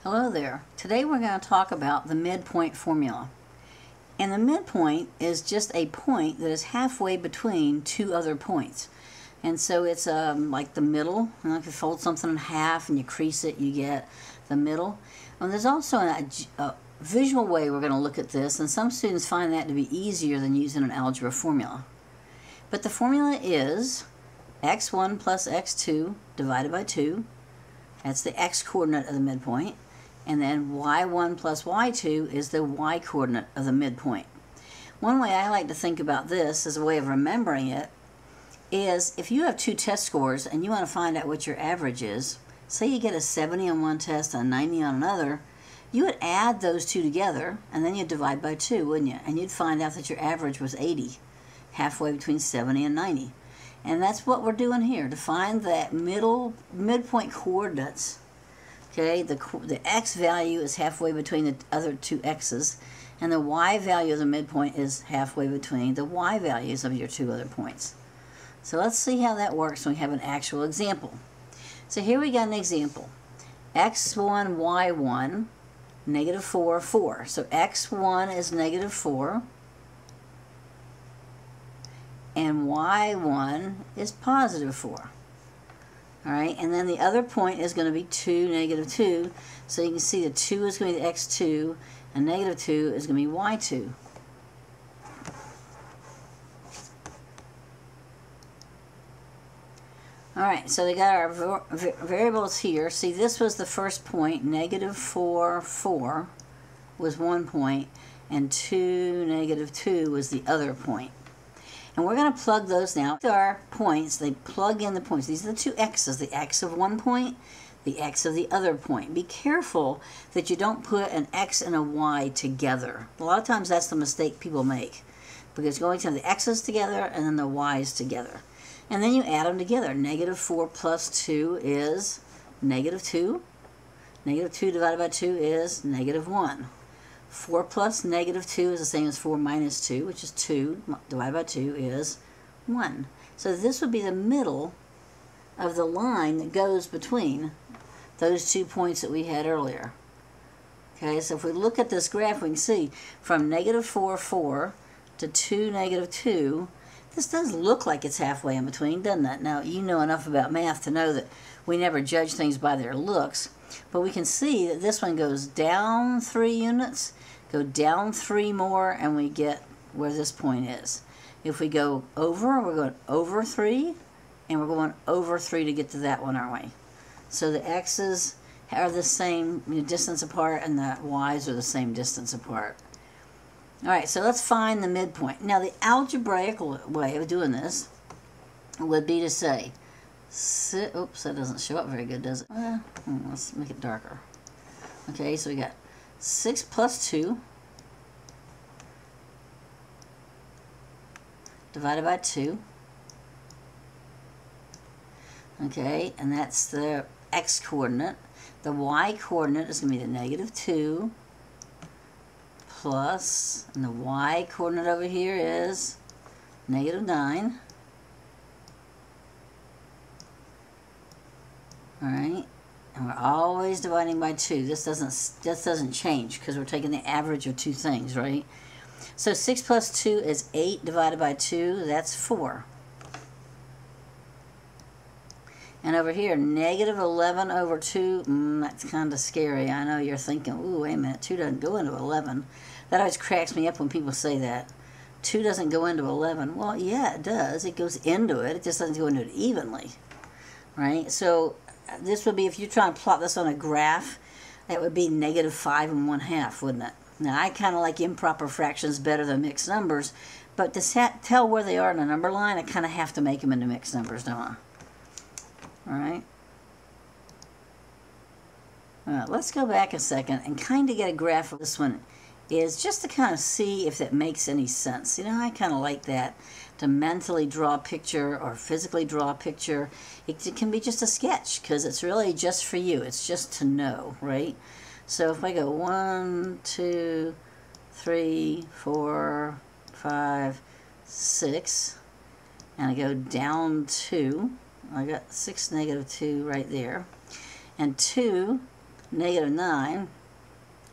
Hello there. Today we're going to talk about the midpoint formula. And the midpoint is just a point that is halfway between two other points. And so it's like the middle. If you fold something in half and you crease it, you get the middle. And there's also a visual way we're going to look at this, and some students find that to be easier than using an algebra formula. But the formula is x1 plus x2 divided by 2. That's the x-coordinate of the midpoint. And then y1 plus y2 is the y-coordinate of the midpoint. One way I like to think about this as a way of remembering it is if you have two test scores and you want to find out what your average is, say you get a 70 on one test and a 90 on another, you would add those two together and then you'd divide by 2, wouldn't you? And you'd find out that your average was 80, halfway between 70 and 90. And that's what we're doing here, to find that midpoint coordinates. Okay, the x value is halfway between the other two x's, and the y value of the midpoint is halfway between the y values of your two other points. So let's see how that works when we have an actual example. So here we got an example. x1, y1, negative 4, 4. So x1 is negative 4, and y1 is positive 4. All right, and then the other point is going to be 2, negative 2. So you can see the 2 is going to be the x2, and negative 2 is going to be y2. All right, so we got our variables here. See, this was the first point. Negative 4, 4 was one point, and 2, negative 2 was the other point. And we're going to plug those now. These are points. They plug in the points. These are the two x's, the x of one point, the x of the other point. Be careful that you don't put an x and a y together. A lot of times that's the mistake people make, because going to have the x's together and then the y's together. And then you add them together. Negative 4 plus 2 is negative 2. Negative 2 divided by 2 is negative 1. 4 plus negative 2 is the same as 4 minus 2, which is 2. Divided by 2 is 1. So this would be the middle of the line that goes between those 2 points that we had earlier. Okay, so if we look at this graph, we can see from negative 4, 4 to 2, negative 2, this does look like it's halfway in between, doesn't it? Now, you know enough about math to know that we never judge things by their looks, but we can see that this one goes down 3 units, go down 3 more, and we get where this point is. If we go over, we're going over 3, and we're going over 3 to get to that one, aren't we? So the x's are the same distance apart, and the y's are the same distance apart. All right, so let's find the midpoint. Now, the algebraic way of doing this would be to say, oops, that doesn't show up very good, does it? Let's make it darker. Okay, so we got 6 plus 2 divided by 2. Okay, and that's the x-coordinate. The y-coordinate is going to be the negative 2 plus, and the y-coordinate over here is negative 9. All right, and we're always dividing by 2. This doesn't change because we're taking the average of two things, right? So 6 plus 2 is 8 divided by 2. That's 4. And over here, negative 11 over 2, that's kind of scary. I know you're thinking, ooh, wait a minute, 2 doesn't go into 11. That always cracks me up when people say that. 2 doesn't go into 11. Well, yeah, it does. It goes into it. It just doesn't go into it evenly, right? So this would be, if you're trying to plot this on a graph, that would be negative 5 1/2, wouldn't it? Now, I kind of like improper fractions better than mixed numbers, but to tell where they are in a number line, I kind of have to make them into mixed numbers, don't I? All right. Well, let's go back a second and kind of get a graph of this one, is just to kind of see if it makes any sense. You know, I kind of like that, to mentally draw a picture or physically draw a picture. It can be just a sketch because it's really just for you. It's just to know, right? So if I go 1, 2, 3, 4, 5, 6, and I go down 2, I got 6, negative 2 right there. And 2, negative 9,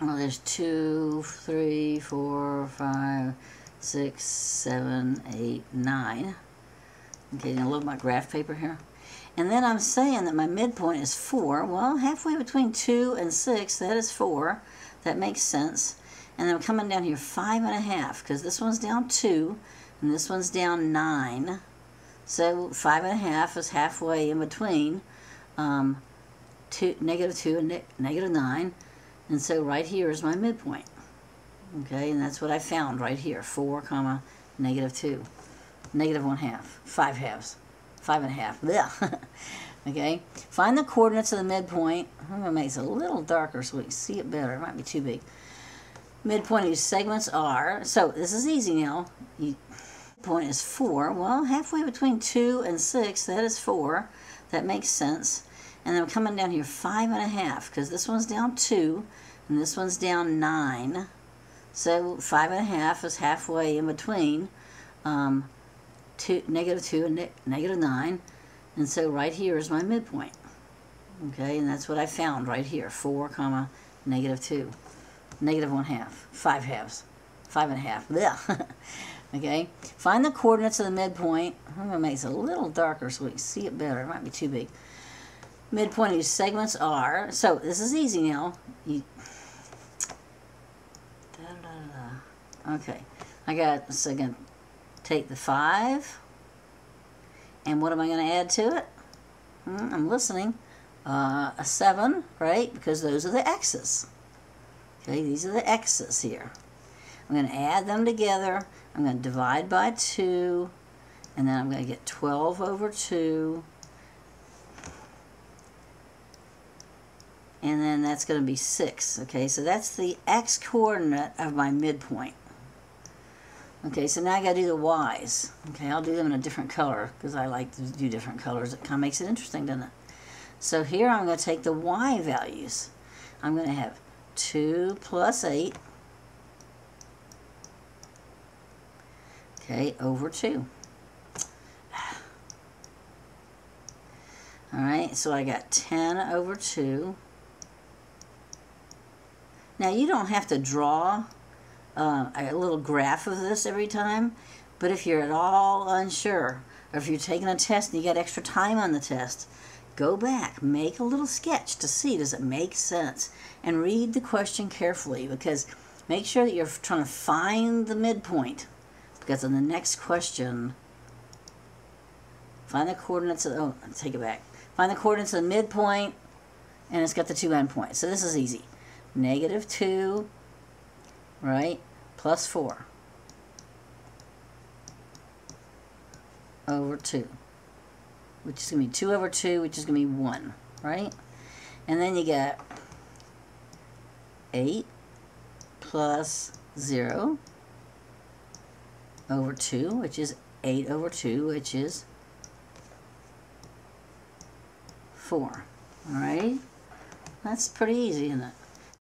well, there's 2, 3, 4, 5, 6, 7, 8, 9. Okay, a little my graph paper here. And then I'm saying that my midpoint is 4. Well, halfway between 2 and 6, that is 4. That makes sense. And then I'm coming down here 5.5, because this one's down 2, and this one's down 9. So 5.5 is halfway in between negative 2 and negative 9. And so right here is my midpoint. Okay, and that's what I found right here. 4, comma, negative 2. Negative 1/2. 5 halves. 5.5. Blech. Okay, find the coordinates of the midpoint. I'm going to make it a little darker so we can see it better. It might be too big. Midpoint whose segments are, so this is easy now. Midpoint is 4. Well, halfway between 2 and 6, that is 4. That makes sense. And then I'm coming down here 5.5, because this one's down 2, and this one's down 9. So 5.5 is halfway in between negative 2 and negative 9. And so right here is my midpoint. Okay, and that's what I found right here. 4, comma, negative 2. Negative 1/2. 5 halves. 5.5. Blech. Okay, find the coordinates of the midpoint. I'm going to make it a little darker so we can see it better. It might be too big. Midpoint whose segments are, so this is easy now. Okay, so I'm going to take the 5, and what am I going to add to it? I'm listening. A 7, right? Because those are the x's. Okay, these are the x's here. I'm going to add them together. I'm going to divide by 2, and then I'm going to get 12 over 2. And then that's going to be 6. Okay, so that's the x coordinate of my midpoint. Okay, so now I got to do the y's. Okay, I'll do them in a different color because I like to do different colors. It kind of makes it interesting, doesn't it? So here I'm going to take the y values. I'm going to have 2 plus 8, okay, over 2. All right, so I got 10 over 2. Now, you don't have to draw a little graph of this every time, but if you're at all unsure, or if you're taking a test and you got extra time on the test, go back, make a little sketch to see, does it make sense? And read the question carefully, because make sure that you're trying to find the midpoint, because in the next question, find the coordinates of, oh, take it back. Find the coordinates of the midpoint, and it's got the 2 endpoints. So this is easy. Negative 2, right, plus 4 over 2, which is going to be 2 over 2, which is going to be 1, right? And then you get 8 plus 0 over 2, which is 8 over 2, which is 4. All right? That's pretty easy, isn't it?